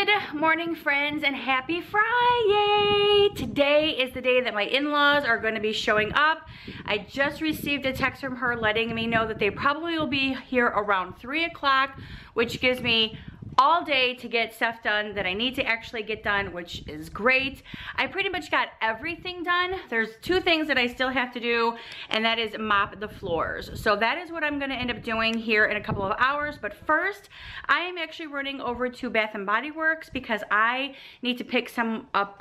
Good morning, friends, and happy Friday! Today is the day that my in-laws are going to be showing up. I just received a text from her letting me know that they probably will be here around 3 o'clock, which gives me all day to get stuff done that I need to actually get done, which is great. I pretty much got everything done. There's two things that I still have to do, and that is mop the floors. So that is what I'm gonna end up doing here in a couple of hours. But first, I am actually running over to Bath and Body Works because I need to pick up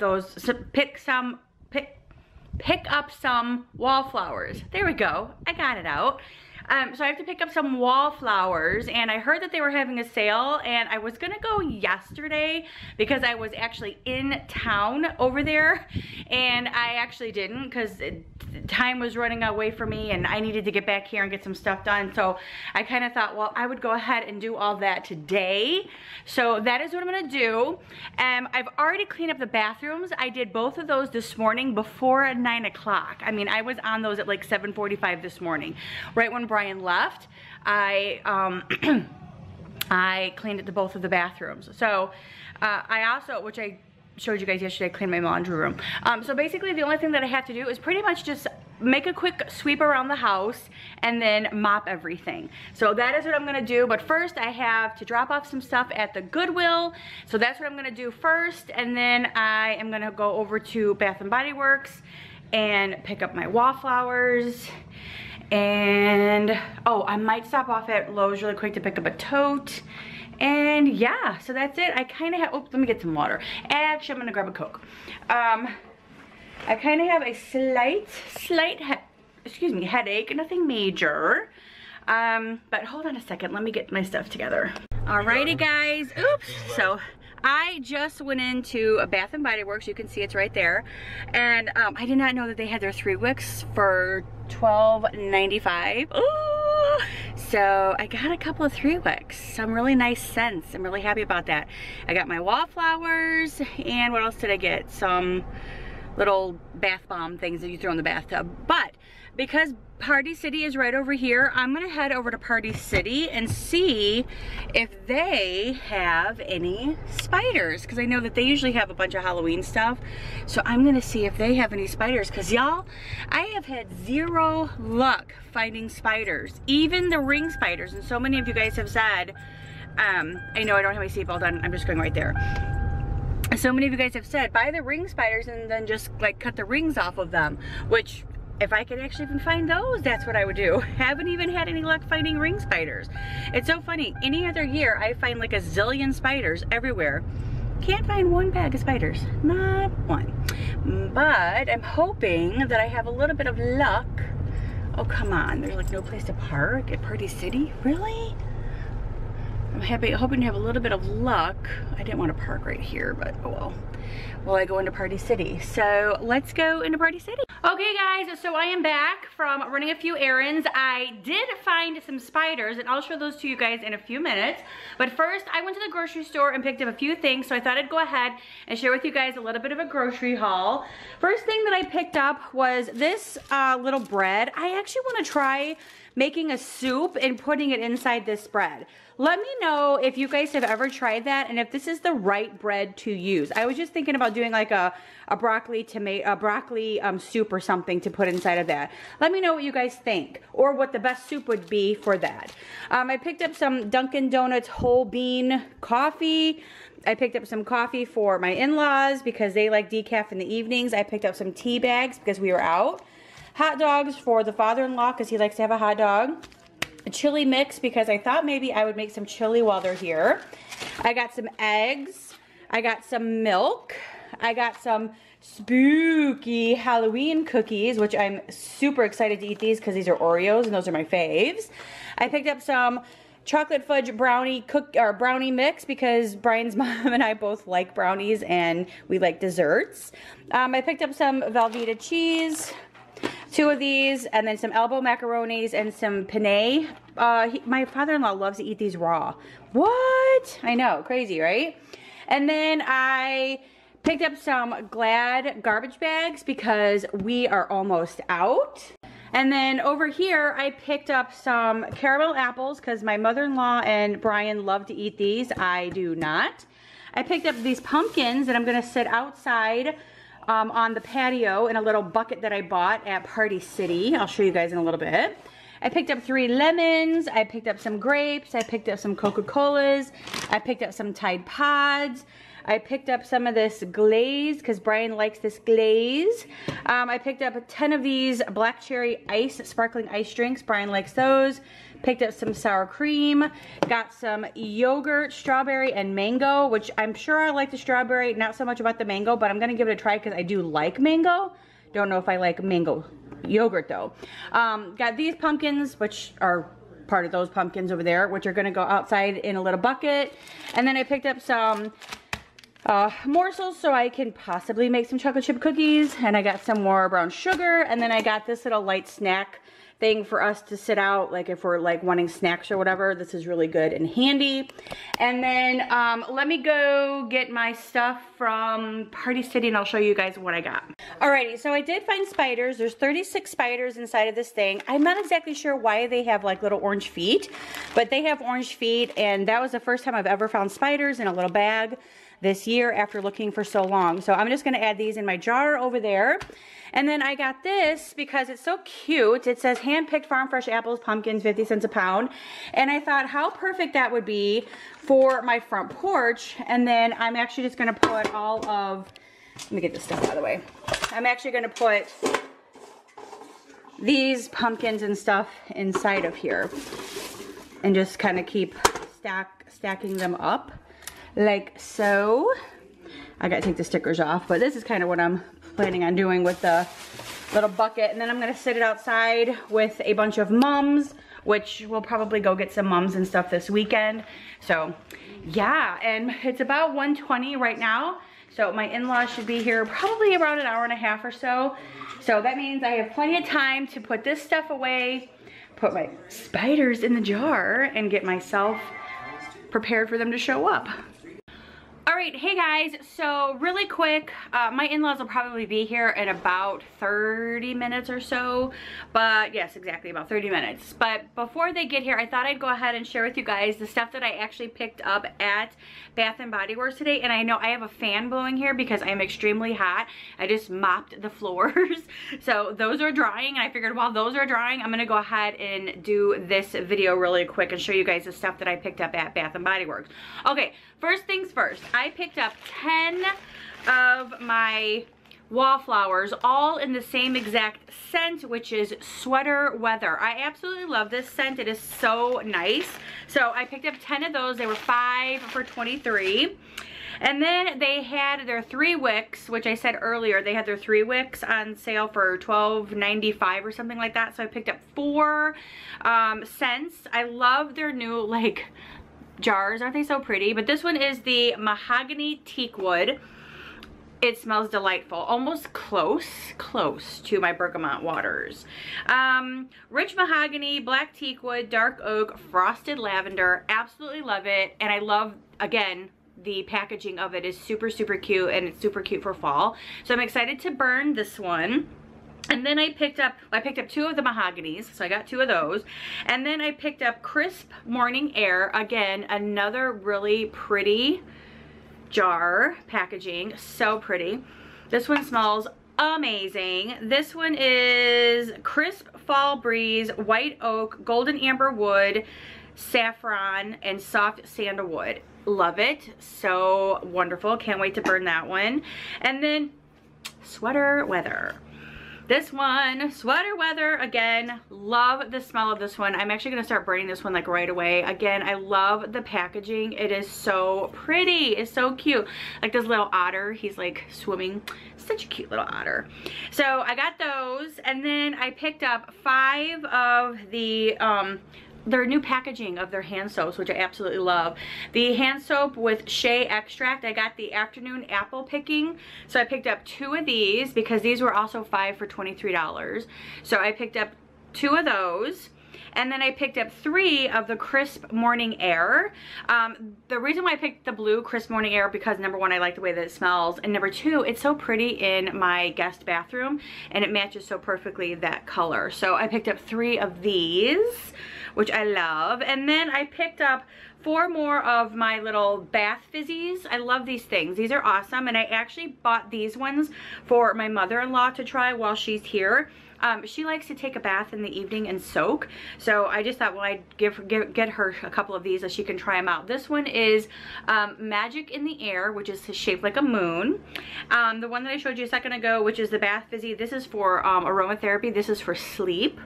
some wallflowers. There we go, I got it out. So I have to pick up some wallflowers, and I heard that they were having a sale, and I was gonna go yesterday because I was actually in town over there, and I actually didn't because time was running away from me and I needed to get back here and get some stuff done. So I kind of thought, well, I would go ahead and do all that today. So that is what I'm gonna do. I've already cleaned up the bathrooms. I did both of those this morning before 9 o'clock. I mean, I was on those at like 7:45 this morning, right when Brian left. I cleaned both of the bathrooms. So I also, which I showed you guys yesterday, I cleaned my laundry room. So basically the only thing that I have to do is pretty much just make a quick sweep around the house and then mop everything. So that is what I'm gonna do. But first I have to drop off some stuff at the Goodwill. So that's what I'm gonna do first. And then I am gonna go over to Bath and Body Works and pick up my wallflowers. And oh, I might stop off at Lowe's really quick to pick up a tote. And yeah, so that's it. I kind of have, oh, let me get some water. Actually, I'm gonna grab a Coke. I kind of have a slight headache, nothing major. But hold on a second, let me get my stuff together. Alrighty guys, oops. So I just went into a Bath and Body Works. You can see it's right there. And I did not know that they had their 3 wicks for $12.95. Ooh! So I got a couple of 3 wicks. Some really nice scents. I'm really happy about that. I got my wallflowers, and what else did I get? Some little bath bomb things that you throw in the bathtub. But because Party City is right over here, I'm gonna head over to Party City and see if they have any spiders, because I know that they usually have a bunch of Halloween stuff. So I'm gonna see if they have any spiders, because y'all, I have had zero luck finding spiders, even the ring spiders. And so many of you guys have said, I know I don't have my seatbelt on, I'm just going right there. So many of you guys have said, buy the ring spiders and then just like cut the rings off of them, which if I could actually even find those, that's what I would do. Haven't even had any luck finding ring spiders. It's so funny, any other year I find like a zillion spiders everywhere. Can't find one bag of spiders, not one. But I'm hoping that I have a little bit of luck. Oh come on, there's like no place to park at Party City, really? I'm hoping to have a little bit of luck. I didn't want to park right here, but oh well. Well, I go into Party City. So let's go into Party City. Okay guys, so I am back from running a few errands. I did find some spiders, and I'll show those to you guys in a few minutes. But first, I went to the grocery store and picked up a few things, so I thought I'd go ahead and share with you guys a little bit of a grocery haul. First thing that I picked up was this little bread. I actually want to try making a soup and putting it inside this bread. Let me know if you guys have ever tried that and if this is the right bread to use. I was just thinking about doing like a broccoli soup or something to put inside of that. Let me know what you guys think, or what the best soup would be for that. I picked up some Dunkin' Donuts whole bean coffee. I picked up some coffee for my in-laws because they like decaf in the evenings. I picked up some tea bags because we were out. Hot dogs for the father-in-law because he likes to have a hot dog. A chili mix because I thought maybe I would make some chili while they're here. I got some eggs. I got some milk. I got some spooky Halloween cookies, which I'm super excited to eat these because these are Oreos and those are my faves. I picked up some chocolate fudge brownie mix because Brian's mom and I both like brownies and we like desserts. I picked up some Velveeta cheese, 2 of these, and then some elbow macaronis and some penne. My father-in-law loves to eat these raw. What? I know, crazy, right? And then I picked up some Glad garbage bags because we are almost out. And then over here, I picked up some caramel apples because my mother-in-law and Brian love to eat these. I do not. I picked up these pumpkins that I'm gonna sit outside on the patio in a little bucket that I bought at Party City. I'll show you guys in a little bit. I picked up 3 lemons, I picked up some grapes, I picked up some Coca-Colas, I picked up some Tide Pods, I picked up some of this glaze because Brian likes this glaze. I picked up 10 of these black cherry ice, sparkling ice drinks. Brian likes those. Picked up some sour cream. Got some yogurt, strawberry, and mango, which I'm sure I like the strawberry, not so much about the mango, but I'm gonna give it a try because I do like mango. Don't know if I like mango yogurt though. Got these pumpkins, which are part of those pumpkins over there, which are gonna go outside in a little bucket. And then I picked up some morsels so I can possibly make some chocolate chip cookies, and I got some more brown sugar, and then I got this little light snack thing for us to sit out, like if we're like wanting snacks or whatever. This is really good and handy. And then let me go get my stuff from Party City and I'll show you guys what I got. Alrighty, so I did find spiders. There's 36 spiders inside of this thing. I'm not exactly sure why they have like little orange feet, but they have orange feet, and that was the first time I've ever found spiders in a little bag this year after looking for so long. So I'm just gonna add these in my jar over there. And then I got this because it's so cute. It says hand-picked farm fresh apples, pumpkins, 50 cents a pound. And I thought how perfect that would be for my front porch. And then I'm actually just gonna put all of, let me get this stuff out of the way. I'm actually gonna put these pumpkins and stuff inside of here and just kind of keep stacking them up like so. I gotta take the stickers off, but this is kind of what I'm planning on doing with the little bucket. And then I'm gonna sit it outside with a bunch of mums, which we'll probably go get some mums and stuff this weekend. So yeah, and it's about 1:20 right now. So my in-laws should be here probably around an hour and a half or so. So that means I have plenty of time to put this stuff away, put my spiders in the jar, and get myself prepared for them to show up. All right, hey guys, so really quick, my in-laws will probably be here in about 30 minutes or so, but yes, exactly about 30 minutes. But before they get here, I thought I'd go ahead and share with you guys the stuff that I actually picked up at Bath and Body Works today. And I know I have a fan blowing here because I am extremely hot. I just mopped the floors. So those are drying, and I figured while those are drying, I'm gonna go ahead and do this video really quick and show you guys the stuff that I picked up at Bath and Body Works. Okay, first things first, I picked up 10 of my wallflowers, all in the same exact scent, which is Sweater Weather. I absolutely love this scent. It is so nice. So I picked up 10 of those. They were 5 for $23. And then they had their 3 wicks, which I said earlier, they had their 3 wicks on sale for $12.95 or something like that. So I picked up 4 scents. I love their new like jars. Aren't they so pretty? But this one is the mahogany teak wood. It smells delightful, almost close to my bergamot waters. Rich mahogany, black teak wood, dark oak, frosted lavender. Absolutely love it. And I love, again, the packaging of it is super cute, and it's super cute for fall. So I'm excited to burn this one. And then I picked up 2 of the mahoganies, so I got 2 of those. And then I picked up Crisp Morning Air, again, another really pretty jar packaging, so pretty. This one smells amazing. This one is Crisp Fall Breeze, White Oak, Golden Amber Wood, Saffron, and Soft Sandalwood. Love it, so wonderful. Can't wait to burn that one. And then Sweater Weather. This one, Sweater Weather, again, love the smell of this one. I'm actually gonna start burning this one like right away. Again, I love the packaging. It is so pretty, it's so cute. Like this little otter, he's like swimming. Such a cute little otter. So I got those, and then I picked up 5 of the, their new packaging of their hand soaps, which I absolutely love. The hand soap with shea extract, I got the afternoon apple picking. So I picked up 2 of these because these were also 5 for $23. So I picked up 2 of those. And then I picked up 3 of the Crisp Morning Air. The reason why I picked the blue Crisp Morning Air, because number 1, I like the way that it smells, and number 2, it's so pretty in my guest bathroom, and it matches so perfectly that color. So I picked up 3 of these, which I love. And then I picked up 4 more of my little bath fizzies. I love these things. These are awesome. And I actually bought these ones for my mother-in-law to try while she's here. She likes to take a bath in the evening and soak. So I just thought, well, I'd get her a couple of these so she can try them out. This one is Magic in the Air, which is shaped like a moon. The one that I showed you a second ago, which is the Bath Fizzy, this is for aromatherapy. This is for sleep.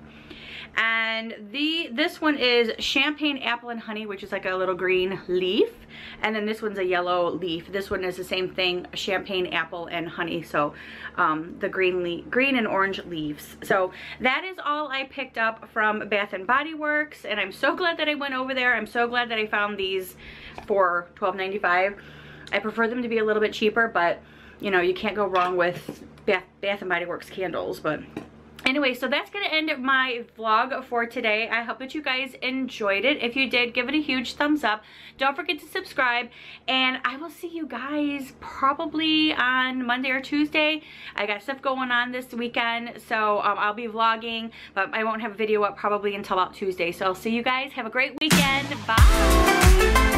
And this one is Champagne Apple and Honey, which is like a little green leaf. And then this one's a yellow leaf. This one is the same thing, Champagne Apple and Honey. So the green and orange leaves. So that is all I picked up from Bath and Body Works. And I'm so glad that I went over there. I'm so glad that I found these for $12.95. I prefer them to be a little bit cheaper, but you know, you can't go wrong with Bath and Body Works candles. But anyway, so that's going to end my vlog for today. I hope that you guys enjoyed it. If you did, give it a huge thumbs up. Don't forget to subscribe, and I will see you guys probably on Monday or Tuesday. I got stuff going on this weekend, so I'll be vlogging, but I won't have a video up probably until about Tuesday. So I'll see you guys. Have a great weekend. Bye.